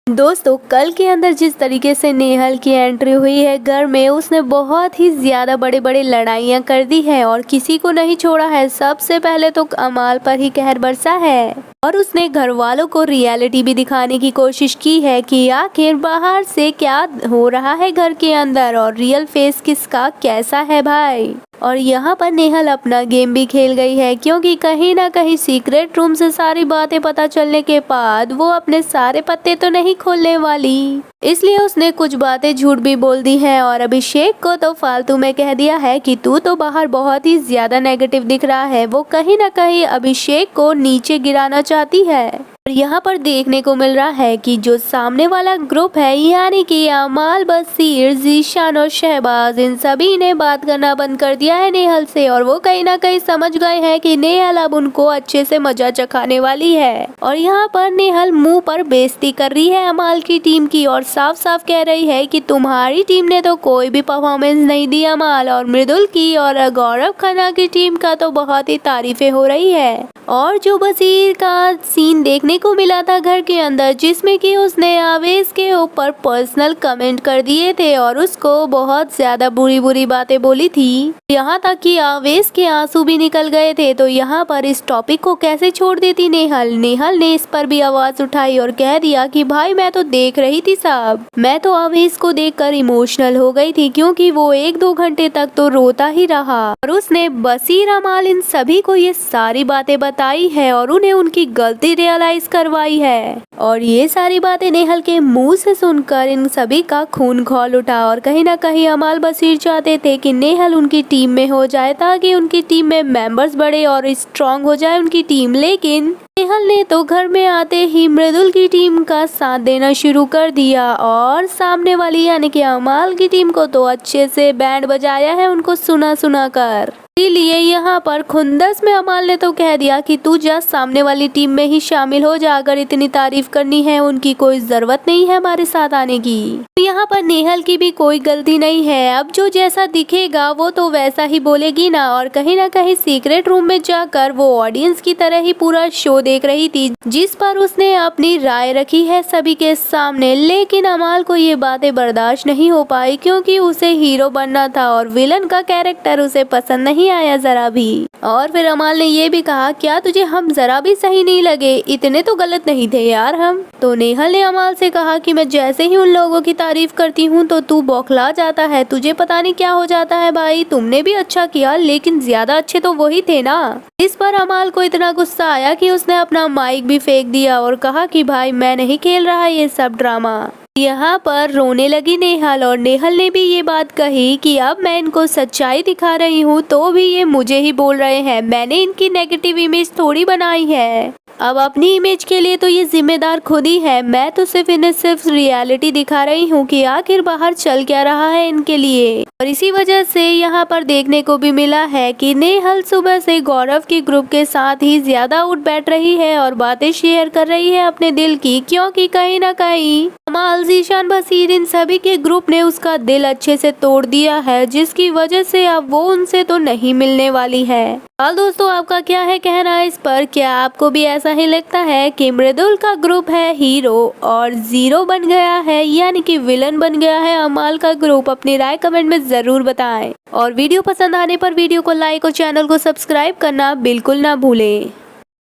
दोस्तों कल के अंदर जिस तरीके से नेहल की एंट्री हुई है घर में, उसने बहुत ही ज्यादा बड़े बड़े लड़ाइयाँ कर दी है और किसी को नहीं छोड़ा है। सबसे पहले तो अमाल पर ही कहर बरसा है और उसने घर वालों को रियलिटी भी दिखाने की कोशिश की है कि आखिर बाहर से क्या हो रहा है घर के अंदर और रियल फेस किसका कैसा है भाई। और यहाँ पर नेहल अपना गेम भी खेल गई है, क्योंकि कहीं ना कहीं सीक्रेट रूम से सारी बातें पता चलने के बाद वो अपने सारे पत्ते तो नहीं खोलने वाली, इसलिए उसने कुछ बातें झूठ भी बोल दी हैं और अभिषेक को तो फालतू में कह दिया है कि तू तो बाहर बहुत ही ज्यादा नेगेटिव दिख रहा है। वो कहीं ना कहीं अभिषेक को नीचे गिराना चाहती है। और यहाँ पर देखने को मिल रहा है कि जो सामने वाला ग्रुप है, यानी कि अमाल, बसीर, जीशान और शहबाज, इन सभी ने बात करना बंद कर दिया है नेहल से और वो कहीं ना कहीं समझ गए हैं कि नेहल अब उनको अच्छे से मजा चखाने वाली है। और यहाँ पर नेहल मुंह पर बेइज्जती कर रही है अमाल की टीम की और साफ साफ कह रही है कि तुम्हारी टीम ने तो कोई भी परफॉर्मेंस नहीं दी अमाल, और मृदुल की और गौरव खन्ना की टीम का तो बहुत ही तारीफें हो रही है। और जो बसीर का सीन देखने को मिला था घर के अंदर, जिसमें कि उसने आवेश के ऊपर पर्सनल कमेंट कर दिए थे और उसको बहुत ज्यादा बुरी बुरी बातें बोली थी, यहाँ तक कि आवेश के आंसू भी निकल गए थे। तो यहाँ पर इस टॉपिक को कैसे छोड़ देती नेहल ने इस पर भी आवाज उठाई और कह दिया कि भाई मैं तो देख रही थी साहब, मैं तो आवेश को देखकर इमोशनल हो गई थी, क्योंकि वो 1-2 घंटे तक तो रोता ही रहा। और उसने बसीर, अमाल, इन सभी को ये सारी बातें बताई है और उन्हें उनकी गलती रियलाइज करवाई है। और ये सारी बातें नेहल के मुंह से सुनकर इन सभी का खून खौल उठा और कहीं ना कहीं अमाल, बसीर चाहते थे कि नेहल उनकी टीम में हो जाए, ताकि उनकी टीम में मेंबर्स बढ़े और स्ट्रॉन्ग हो जाए उनकी टीम। लेकिन नेहल ने तो घर में आते ही मृदुल की टीम का साथ देना शुरू कर दिया और सामने वाली यानी कि अमाल की टीम को तो अच्छे से बैंड बजाया है उनको सुना सुना कर। इसीलिए यहाँ पर खुंदस में अमाल ने तो कह दिया कि तू जा सामने वाली टीम में ही शामिल हो जा, अगर इतनी तारीफ करनी है उनकी कोई जरूरत नहीं है हमारे साथ आने की। तो यहाँ पर नेहल की भी कोई गलती नहीं है, अब जो जैसा दिखेगा वो तो वैसा ही बोलेगी ना। और कहीं ना कहीं सीक्रेट रूम में जाकर वो ऑडियंस की तरह ही पूरा शो देख रही थी, जिस पर उसने अपनी राय रखी है सभी के सामने। लेकिन अमाल को ये बातें बर्दाश्त नहीं हो पाई, क्योंकि उसे हीरो बनना था और विलन का कैरेक्टर उसे पसंद नहीं आया जरा भी। और फिर अमाल ने ये भी कहा, क्या तुझे हम जरा भी सही नहीं लगे? इतने तो गलत नहीं थे यार हम। तो नेहल ने अमाल से कहा कि मैं जैसे ही उन लोगों की तारीफ करती हूँ तो तू बौखला जाता है, तुझे पता नहीं क्या हो जाता है भाई। तुमने भी अच्छा किया, लेकिन ज्यादा अच्छे तो वही थे ना। इस पर अमाल को इतना गुस्सा आया कि उसने अपना माइक भी फेंक दिया और कहा कि भाई मैं नहीं खेल रहा ये सब ड्रामा। यहाँ पर रोने लगी नेहल और नेहल ने भी ये बात कही कि अब मैं इनको सच्चाई दिखा रही हूँ तो भी ये मुझे ही बोल रहे हैं, मैंने इनकी नेगेटिव इमेज थोड़ी बनाई है, अब अपनी इमेज के लिए तो ये जिम्मेदार खुद ही है। मैं तो सिर्फ इन्हें सिर्फ रियलिटी दिखा रही हूँ कि आखिर बाहर चल क्या रहा है इनके लिए। और इसी वजह से यहाँ पर देखने को भी मिला है कि नेहल सुबह से गौरव की ग्रुप के साथ ही ज्यादा उठ बैठ रही है और बातें शेयर कर रही है अपने दिल की, क्योंकि कहीं ना कहीं अमाल, जीशान, बसीर, इन सभी के ग्रुप ने उसका दिल अच्छे से तोड़ दिया है, जिसकी वजह से अब वो उनसे तो नहीं मिलने वाली है। दोस्तों आपका क्या है कहना इस पर? क्या आपको भी ऐसा ही लगता है कि मृदुल का ग्रुप है हीरो और जीरो बन गया है, यानी कि विलन बन गया है अमाल का ग्रुप? अपनी राय कमेंट में जरूर बताएं और वीडियो पसंद आने पर वीडियो को लाइक और चैनल को सब्सक्राइब करना बिल्कुल ना भूलें।